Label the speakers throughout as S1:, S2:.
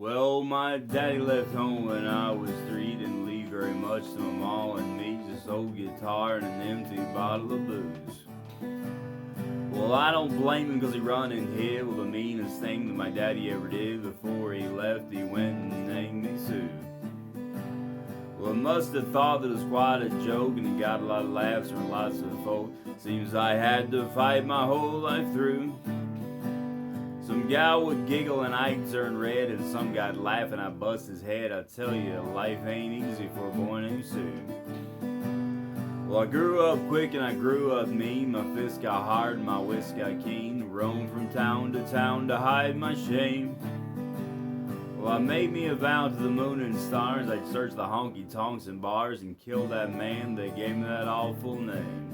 S1: Well, my daddy left home when I was 3, didn't leave very much to my mom and me, just old guitar and an empty bottle of booze. Well, I don't blame him because he run and hid. Well, the meanest thing that my daddy ever did before he left, he went and named me Sue. Well, I must have thought that it was quite a joke, and he got a lot of laughs from lots of folk. Seems I had to fight my whole life through. Some gal would giggle and I'd turn red, and some guy'd laugh and I'd bust his head. I tell you, life ain't easy for a boy named Sue. Well, I grew up quick and I grew up mean. My fists got hard and my wits got keen. Roamed from town to hide my shame. Well, I made me a vow to the moon and stars. I'd search the honky tonks and bars and kill that man that gave me that awful name.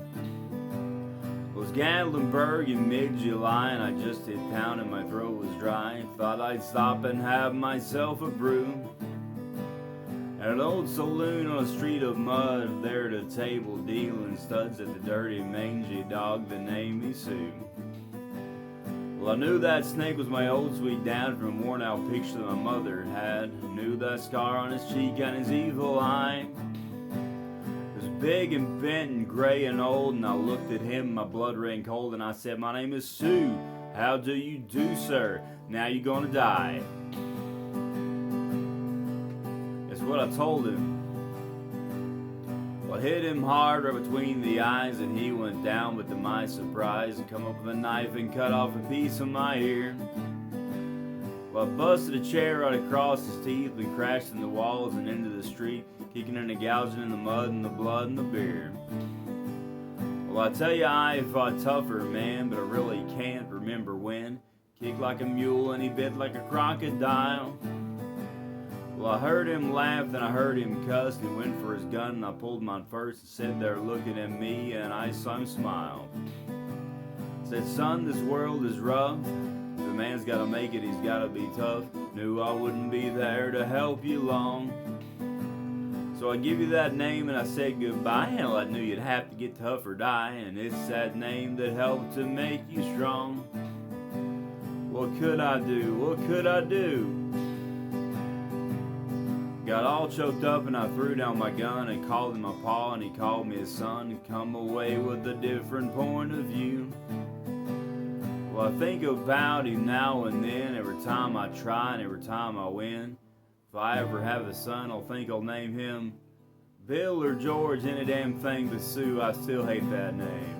S1: It was Gatlinburg in mid-July, and I just hit town and my throat was dry. Thought I'd stop and have myself a brew at an old saloon on a street of mud. There at a table dealing studs at the dirty mangy dog that named me Sue. Well, I knew that snake was my old sweet dad from a worn out picture that my mother had. Knew that scar on his cheek and his evil eye. It was big and bent and gray and old, and I looked at him, my blood ran cold, and I said, "My name is Sue. How do you do, sir? Now you're gonna die." That's what I told him. Well, I hit him hard right between the eyes, and he went down, but to my surprise, come up with a knife and cut off a piece of my ear. Well, I busted a chair right across his teeth and crashed in the walls and into the street, kicking and gouging in the mud and the blood and the beer. Well, I tell you, I fought tougher, man, but I really can't remember when. Kicked like a mule and he bit like a crocodile. Well, I heard him laugh and I heard him cuss, and he went for his gun, and I pulled mine first and said there looking at me, and I saw him smile. Said, "Son, this world is rough. If a man's gotta make it, he's gotta be tough. Knew I wouldn't be there to help you long. So I give you that name and I said goodbye. Hell, I knew you'd have to get tough or die, and it's that name that helped to make you strong. What could I do? What could I do?" Got all choked up and I threw down my gun and called him my pa, and he called me his son. Come away with a different point of view. Well, I think about him now and then, every time I try and every time I win. If I ever have a son, I'll think I'll name him Bill or George, any damn thing but Sue. I still hate that name.